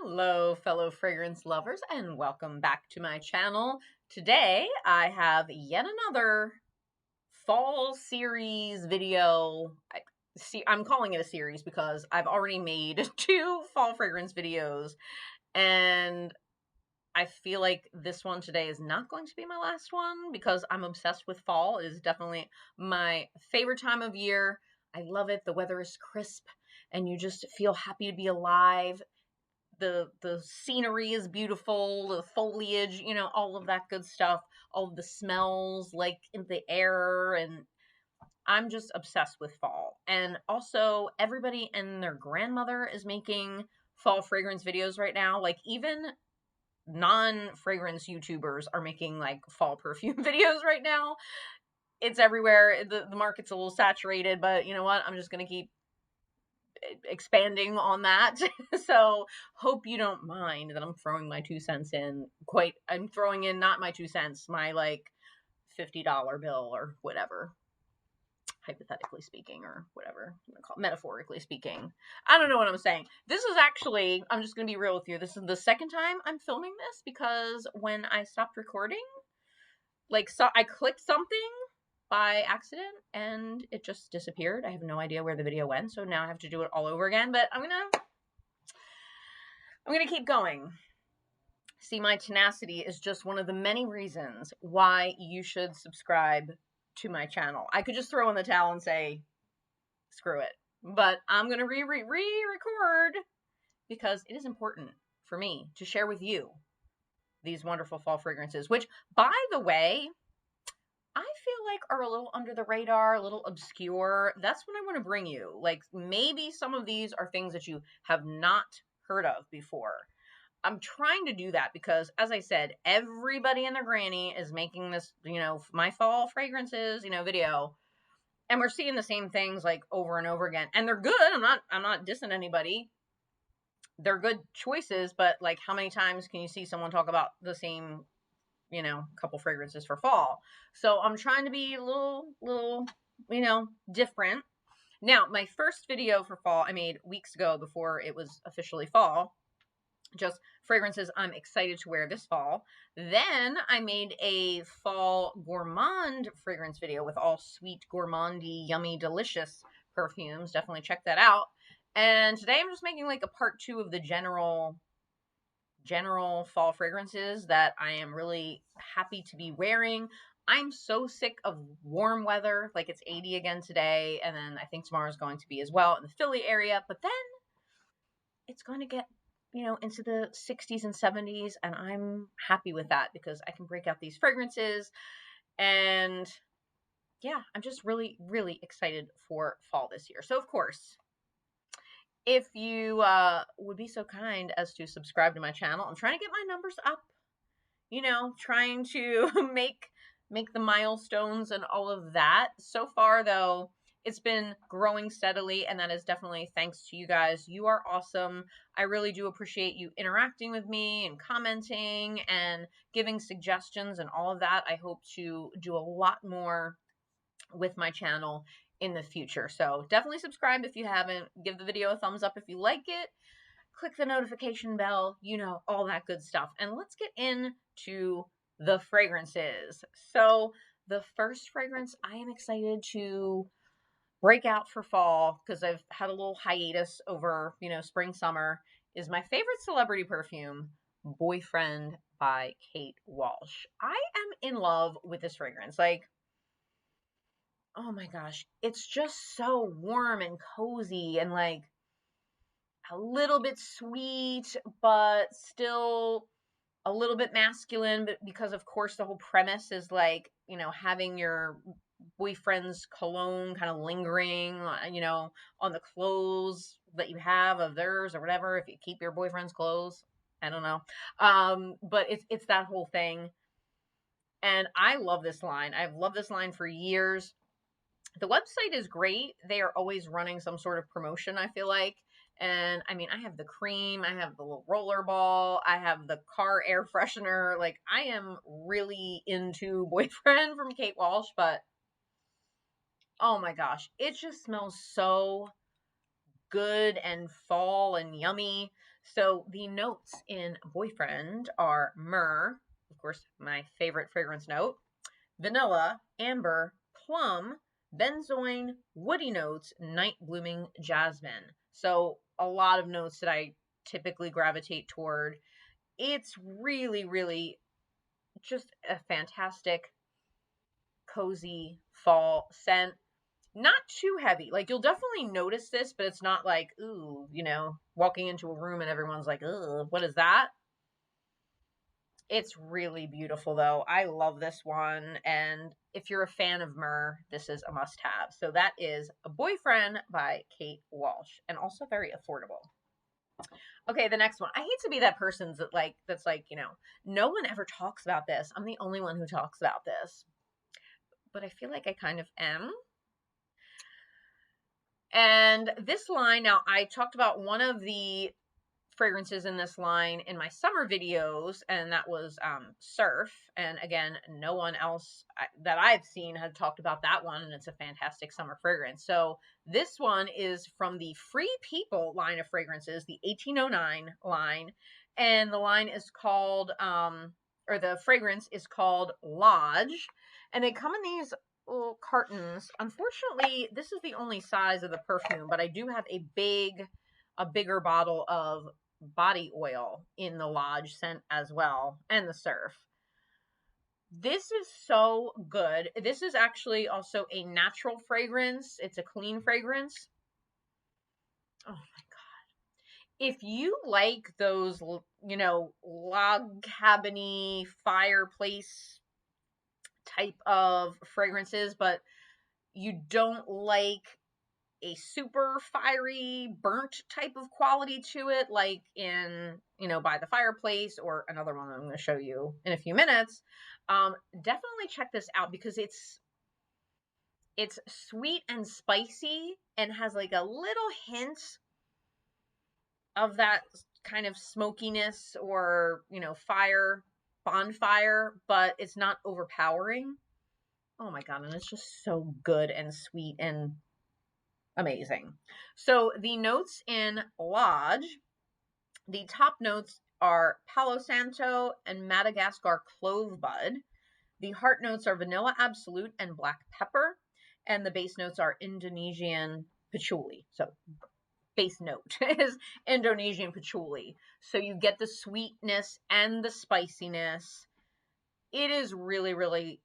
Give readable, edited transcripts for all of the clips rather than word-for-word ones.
Hello, fellow fragrance lovers, and welcome back to my channel. Today, I have yet another fall series video. I'm calling it a series because I've already made 2 fall fragrance videos, and I feel like this one today is not going to be my last one because I'm obsessed with fall. It is definitely my favorite time of year. I love it. The weather is crisp, and you just feel happy to be alive. The scenery is beautiful, the foliage, all of that good stuff, all of the smells like in the air, and I'm just obsessed with fall. And also everybody and their grandmother is making fall fragrance videos right now. Like even non-fragrance YouTubers are making like fall perfume videos right now. It's everywhere. The market's a little saturated, but you know what? I'm just going to keep expanding on that. So hope you don't mind that I'm throwing my 2 cents in. I'm throwing in not my 2 cents, my like $50 bill or whatever, hypothetically speaking, or whatever you want to call it, metaphorically speaking. I don't know what I'm saying. This is actually, I'm just gonna be real with you, this is the second time I'm filming this because when I stopped recording, I clicked something by accident and it just disappeared. I have no idea where the video went, so now I have to do it all over again, but I'm gonna keep going. See, my tenacity is just one of the many reasons why you should subscribe to my channel. I could just throw in the towel and say, screw it. But I'm gonna re-record because it is important for me to share with you these wonderful fall fragrances, which, by the way, I feel like are a little under the radar, a little obscure. That's what I want to bring you. Like maybe some of these are things that you have not heard of before. I'm trying to do that because, as I said, everybody and their granny is making this, my fall fragrances, video. And we're seeing the same things like over and over again. And they're good. I'm not dissing anybody. They're good choices, but like how many times can you see someone talk about the same couple fragrances for fall? So I'm trying to be a little, different. Now, my first video for fall I made weeks ago before it was officially fall, just fragrances I'm excited to wear this fall. Then I made a fall gourmand fragrance video with all sweet, gourmandy, yummy, delicious perfumes. Definitely check that out. And today I'm just making like a part 2 of the general fall fragrances that I am really happy to be wearing. I'm so sick of warm weather. Like it's 80 again today, and then I think tomorrow's going to be as well in the Philly area, but then it's going to get into the 60s and 70s, and I'm happy with that because I can break out these fragrances. And yeah, I'm just really, really excited for fall this year. So of course, if you would be so kind as to subscribe to my channel, I'm trying to get my numbers up, trying to make the milestones and all of that. So far though, it's been growing steadily, and that is definitely thanks to you guys. You are awesome. I really do appreciate you interacting with me and commenting and giving suggestions and all of that. I hope to do a lot more with my channel in the future. So definitely subscribe if you haven't. Give the video a thumbs up if you like it. Click the notification bell, all that good stuff. And let's get into the fragrances. So the first fragrance I am excited to break out for fall, because I've had a little hiatus over, spring, summer, is my favorite celebrity perfume, Boyfriend by Kate Walsh. I am in love with this fragrance. Like, oh my gosh, it's just so warm and cozy and like a little bit sweet, but still a little bit masculine, but because of course the whole premise is like, having your boyfriend's cologne kind of lingering, on the clothes that you have of theirs or whatever, if you keep your boyfriend's clothes. I don't know. But it's that whole thing. And I love this line. I've loved this line for years. The website is great. They are always running some sort of promotion, I feel like. And I mean, I have the cream, I have the little roller ball, I have the car air freshener. Like, I am really into Boyfriend from Kate Walsh, but oh my gosh, it just smells so good and fall and yummy. So the notes in Boyfriend are myrrh, of course, my favorite fragrance note, vanilla, amber, plum, benzoin, woody notes, night blooming jasmine. So a lot of notes that I typically gravitate toward. It's really, really just a fantastic, cozy fall scent. Not too heavy. Like, you'll definitely notice this, but it's not like, ooh, you know, walking into a room and everyone's like, ugh, what is that? It's really beautiful, though. I love this one. And if you're a fan of myrrh, this is a must have. So that is A Boyfriend by Kate Walsh, and also very affordable. Okay, the next one. I hate to be that person that's like, you know, no one ever talks about this. I'm the only one who talks about this. But I feel like I kind of am. And this line, now I talked about one of the fragrances in this line in my summer videos, and that was Surf. And again, no one else that I've seen had talked about that one, and it's a fantastic summer fragrance. So this one is from the Free People line of fragrances, the 1809 line, and the line is called, or the fragrance is called Lodge, and they come in these little cartons. Unfortunately, this is the only size of the perfume, but I do have a bigger bottle of body oil in the Lodge scent as well, and the Surf. This is so good. This is actually also a natural fragrance. It's a clean fragrance. Oh my God. If you like those, you know, log cabin-y fireplace type of fragrances, but you don't like a super fiery, burnt type of quality to it, like in, you know, By the Fireplace, or another one I'm going to show you in a few minutes, definitely check this out, because it's sweet and spicy and has like a little hint of that kind of smokiness or, you know, bonfire, but it's not overpowering. Oh my God, and it's just so good and sweet and amazing. So the notes in Lodge, the top notes are Palo Santo and Madagascar clove bud. The heart notes are vanilla absolute and black pepper. And the base notes are Indonesian patchouli. So base note is Indonesian patchouli. So you get the sweetness and the spiciness. It is really, really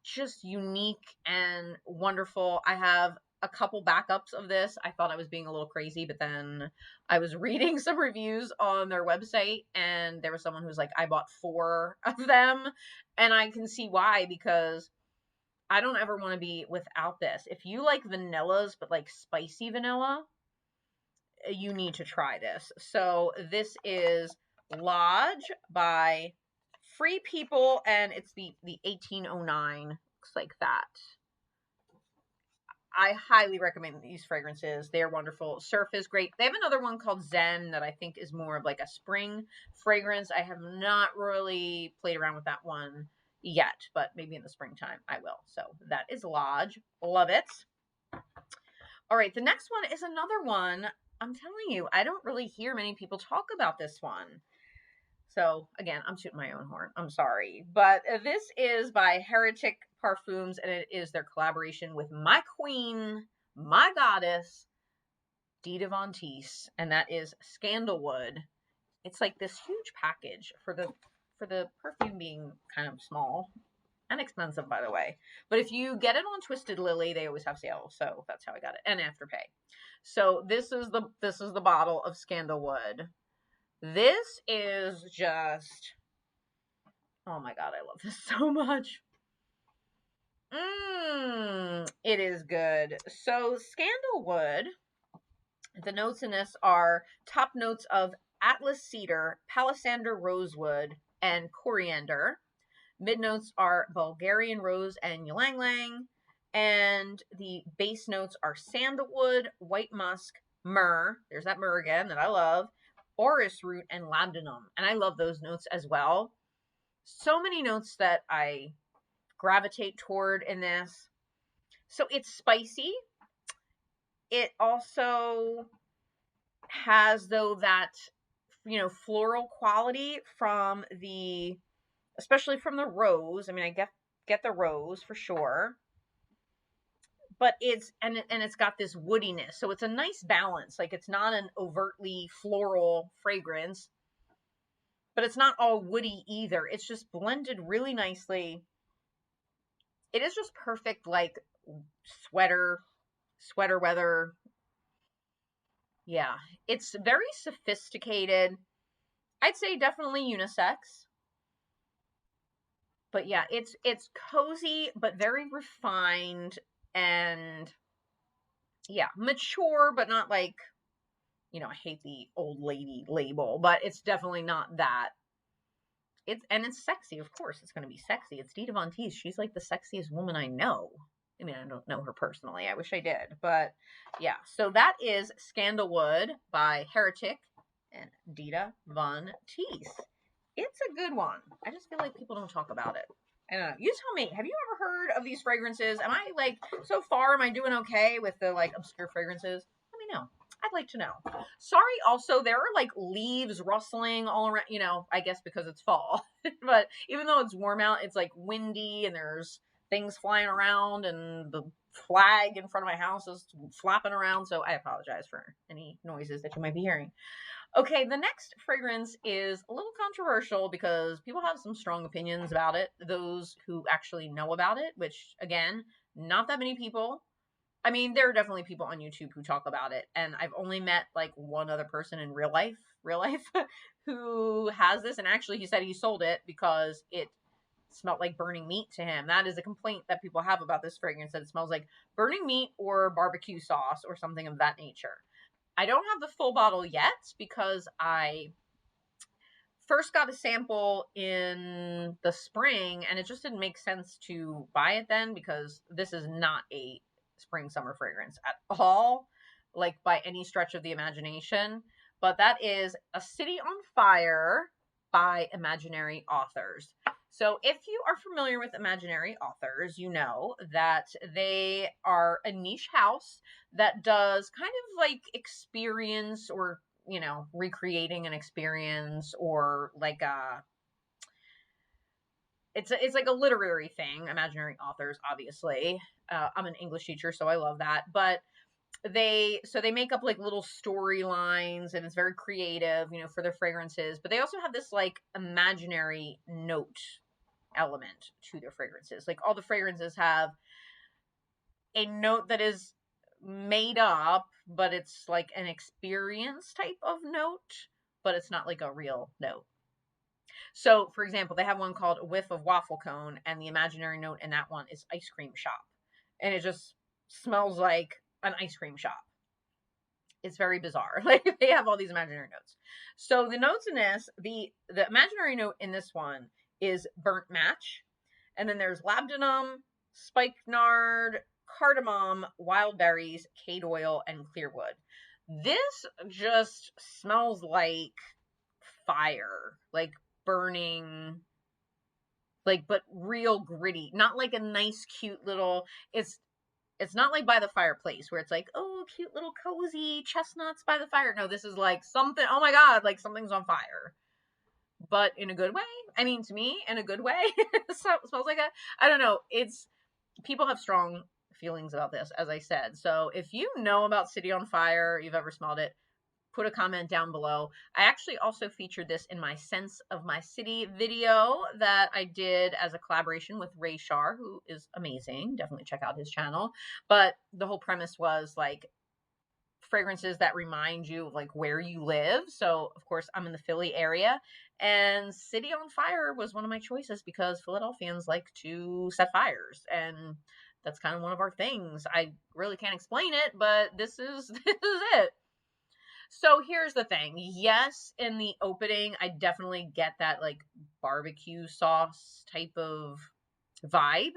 just unique and wonderful. I have a couple backups of this. I thought I was being a little crazy, but then I was reading some reviews on their website, and there was someone who was like, I bought 4 of them, and I can see why, because I don't ever want to be without this. If you like vanillas, but like spicy vanilla, you need to try this. So this is Lodge by Free People, and it's the 1809. Looks like that. I highly recommend these fragrances. They're wonderful. Surf is great. They have another one called Zen that I think is more of like a spring fragrance. I have not really played around with that one yet, but maybe in the springtime I will. So that is Lodge. Love it. All right, the next one is another one. I'm telling you, I don't really hear many people talk about this one. So again, I'm shooting my own horn. I'm sorry. But this is by Heretic Parfums, and it is their collaboration with my queen, my goddess, Dita von Teese, and that is Scandalwood. It's like this huge package for the perfume being kind of small and expensive, by the way. But if you get it on Twisted Lily, they always have sales, so that's how I got it, and Afterpay. So this is the bottle of Scandalwood. This is just, oh my God, I love this so much. It is good. So Scandalwood, the notes in this are top notes of Atlas Cedar, Palisander Rosewood, and Coriander. Mid notes are Bulgarian Rose and Ylang Ylang. And the base notes are Sandalwood, White Musk, Myrrh. There's that myrrh again that I love. Orris root and labdanum, and I love those notes as well. So many notes that I gravitate toward in this. So it's spicy. It also has, though, that, you know, floral quality from the, especially from the rose. I mean, I get the rose for sure, but it's got this woodiness, so it's a nice balance. Like, it's not an overtly floral fragrance, but it's not all woody either. It's just blended really nicely. It is just perfect, like, sweater weather. Yeah, it's very sophisticated. I'd say definitely unisex. But yeah, it's cozy but very refined, and yeah, mature but not like, you know, I hate the old lady label, but it's definitely not that. It's sexy, of course. It's going to be sexy. It's Dita von Teese. She's like the sexiest woman I know. I mean, I don't know her personally. I wish I did. But yeah, so that is Scandalwood by Heretic and Dita von Teese. It's a good one. I just feel like people don't talk about it. I don't know. You tell me, have you ever heard of these fragrances? Am I, like, so far, am I doing okay with the, like, obscure fragrances? Let me know. I'd like to know. Sorry, also, there are, like, leaves rustling all around, you know, I guess because it's fall. But even though it's warm out, it's, like, windy, and there's things flying around, and the flag in front of my house is flapping around, so I apologize for any noises that you might be hearing. Okay, the next fragrance is a little controversial because people have some strong opinions about it. Those who actually know about it, which, again, not that many people. I mean, there are definitely people on YouTube who talk about it, and I've only met, like, one other person in real life, who has this, and actually he said he sold it because it smelled like burning meat to him. That is a complaint that people have about this fragrance, that it smells like burning meat or barbecue sauce or something of that nature. I don't have the full bottle yet because I first got a sample in the spring, and it just didn't make sense to buy it then because this is not a spring summer fragrance at all, like, by any stretch of the imagination. But that is A City on Fire by Imaginary Authors. So if you are familiar with Imaginary Authors, you know that they are a niche house that does kind of like experience, or, you know, recreating an experience, or like it's like a literary thing. Imaginary Authors, obviously. I'm an English teacher, so I love that. But they make up like little storylines, and it's very creative, you know, for their fragrances. But they also have this like imaginary note element to their fragrances. Like, all the fragrances have a note that is made up, but it's like an experience type of note, but it's not like a real note. So, for example, they have one called A Whiff of Waffle Cone, and the imaginary note in that one is ice cream shop. And it just smells like an ice cream shop. It's very bizarre. Like, they have all these imaginary notes. So the notes in this, the imaginary note in this one is burnt match. And then there's labdanum, spikenard, cardamom, wild berries, cade oil, and clearwood. This just smells like fire, like burning, like, but real gritty. Not like a nice, cute little, it's not like by the fireplace where it's like, oh, cute little cozy chestnuts by the fire. No, this is like something, oh my God, like something's on fire. But in a good way. I mean, to me, in a good way. So it smells like I don't know. People have strong feelings about this, as I said. So if you know about City on Fire, you've ever smelled it, put a comment down below. I actually also featured this in my Sense of My City video that I did as a collaboration with Ray Shar, who is amazing. Definitely check out his channel. But the whole premise was like fragrances that remind you of like where you live. So of course I'm in the Philly area, and City on Fire was one of my choices because Philadelphians like to set fires, and that's kind of one of our things. I really can't explain it, but this is it. So here's the thing. Yes, in the opening, I definitely get that like barbecue sauce type of vibe.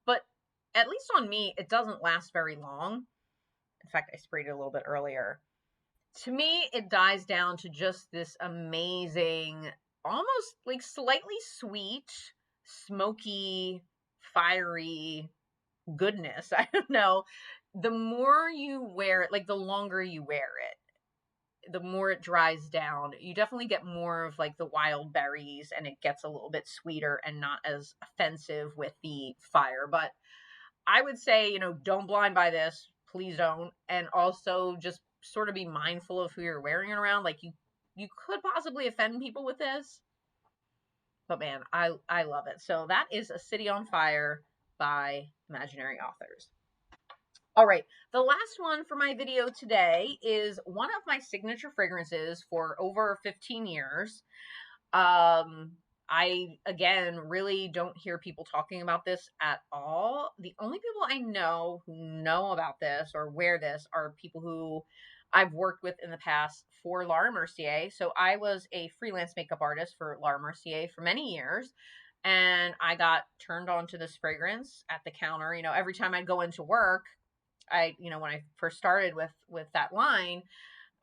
But at least on me, it doesn't last very long. In fact, I sprayed it a little bit earlier. To me, it dies down to just this amazing, almost like slightly sweet, smoky, fiery goodness. I don't know. The more you wear it, like the longer you wear it, the more it dries down, you definitely get more of like the wild berries, and it gets a little bit sweeter and not as offensive with the fire. But I would say, you know, don't blind buy this. Please don't. And also just sort of be mindful of who you're wearing it around. Like you could possibly offend people with this. But man, I love it. So that is A City on Fire by Imaginary Authors. All right, the last one for my video today is one of my signature fragrances for over 15 years. I, again, really don't hear people talking about this at all. The only people I know who know about this or wear this are people who I've worked with in the past for Laura Mercier. So I was a freelance makeup artist for Laura Mercier for many years. And I got turned on to this fragrance at the counter. You know, every time I'd go into work, when I first started with that line,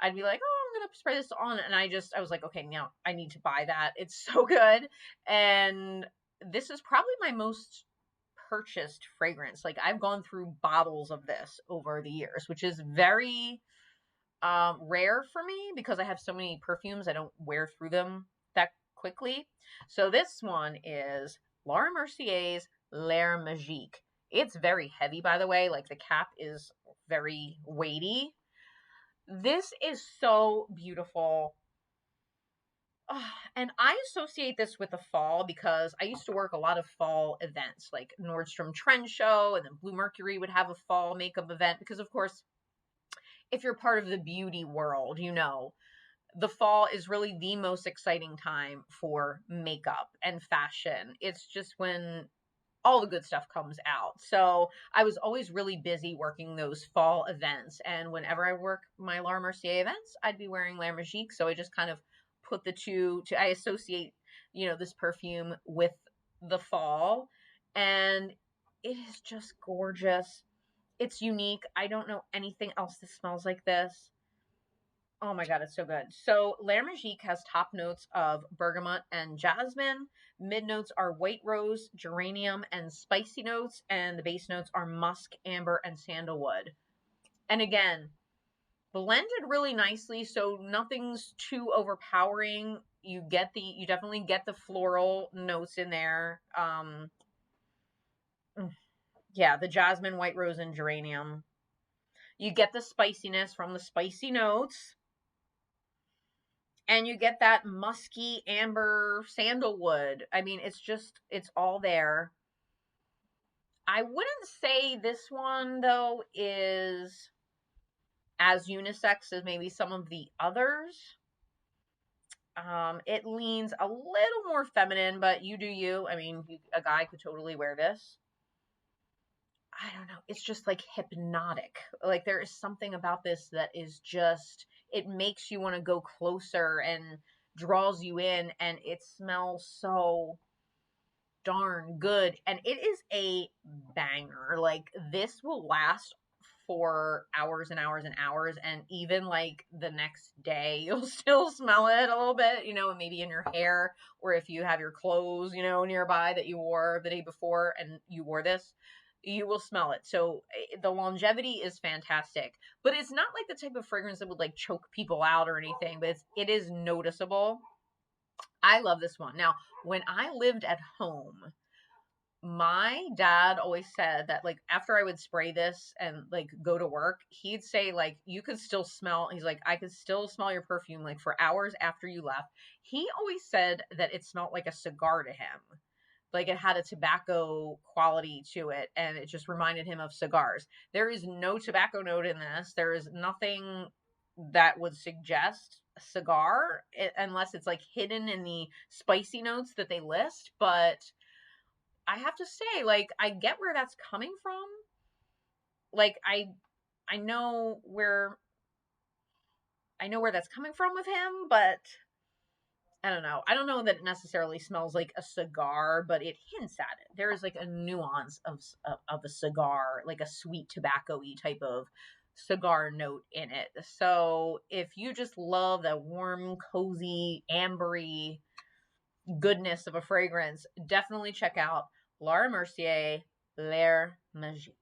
I'd be like, oh, I'm gonna spray this on, and I was like, okay, now I need to buy that. It's so good. And this is probably my most purchased fragrance. Like, I've gone through bottles of this over the years, which is very rare for me because I have so many perfumes. I don't wear through them that quickly. So this one is Laura Mercier's Mer Magique. It's very heavy, by the way. Like, the cap is very weighty. This is so beautiful. Oh, and I associate this with the fall because I used to work a lot of fall events, like Nordstrom Trend Show, and then Blue Mercury would have a fall makeup event because, of course, if you're part of the beauty world, you know, the fall is really the most exciting time for makeup and fashion. It's just when all the good stuff comes out. So I was always really busy working those fall events. And whenever I work my Laura Mercier events, I'd be wearing Mer Magique. So I just kind of put the two to, I associate, you know, this perfume with the fall. And it is just gorgeous. It's unique. I don't know anything else that smells like this. Oh my God, it's so good. So Mer Magique has top notes of bergamot and jasmine. Mid notes are white rose, geranium, and spicy notes. And the base notes are musk, amber, and sandalwood. And again, blended really nicely, so nothing's too overpowering. You definitely get the floral notes in there. Yeah, the jasmine, white rose, and geranium. You get the spiciness from the spicy notes. And you get that musky amber sandalwood. I mean, it's all there. I wouldn't say this one, though, is as unisex as maybe some of the others. It leans a little more feminine, but you do you. I mean, a guy could totally wear this. I don't know. It's just like hypnotic. Like, there is something about this that is just, it makes you want to go closer and draws you in, and it smells so darn good. And it is a banger. Like, this will last for hours and hours and hours, and even like the next day you'll still smell it a little bit, you know, maybe in your hair, or if you have your clothes, you know, nearby that you wore the day before and you wore this, you will smell it. So the longevity is fantastic, but it's not like the type of fragrance that would like choke people out or anything, but it is noticeable. I love this one. Now, when I lived at home, my dad always said that, like, after I would spray this and like go to work, he'd say, like, you could still smell, he's like, I could still smell your perfume like for hours after you left. He always said that it smelled like a cigar to him. Like, it had a tobacco quality to it, and it just reminded him of cigars. There is no tobacco note in this. There is nothing that would suggest a cigar, unless it's like hidden in the spicy notes that they list. But I have to say, like, I get where that's coming from. Like, I know where that's coming from with him, but I don't know. I don't know that it necessarily smells like a cigar, but it hints at it. There is like a nuance of a cigar, like a sweet tobacco-y type of cigar note in it. So if you just love that warm, cozy, ambery goodness of a fragrance, definitely check out Laura Mercier Mer Magique.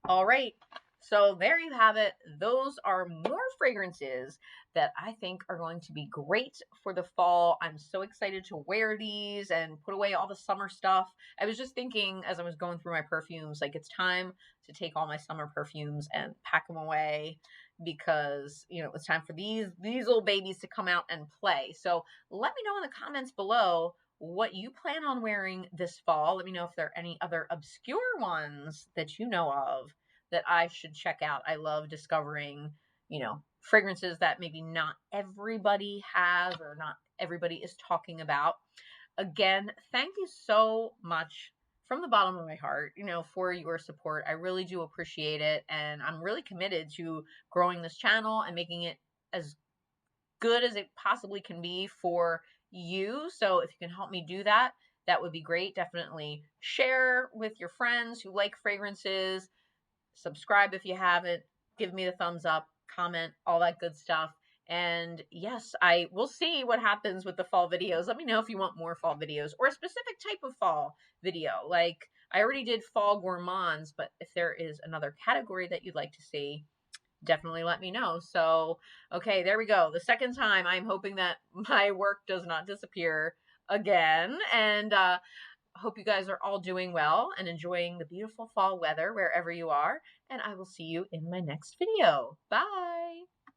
All right. So there you have it. Those are more fragrances that I think are going to be great for the fall. I'm so excited to wear these and put away all the summer stuff. I was just thinking as I was going through my perfumes, like it's time to take all my summer perfumes and pack them away because, you know, it's time for these little babies to come out and play. So let me know in the comments below what you plan on wearing this fall. Let me know if there are any other obscure ones that you know of that I should check out. I love discovering, you know, fragrances that maybe not everybody has or not everybody is talking about. Again, thank you so much from the bottom of my heart, you know, for your support. I really do appreciate it. And I'm really committed to growing this channel and making it as good as it possibly can be for you. So if you can help me do that, that would be great. Definitely share with your friends who like fragrances. Subscribe if you haven't, give me the thumbs up, comment, all that good stuff. And yes, I will see what happens with the fall videos. Let me know if you want more fall videos or a specific type of fall video. Like I already did fall gourmands, but if there is another category that you'd like to see, definitely let me know. So, okay, there we go. The second time, I'm hoping that my work does not disappear again. And hope you guys are all doing well and enjoying the beautiful fall weather wherever you are. And I will see you in my next video. Bye.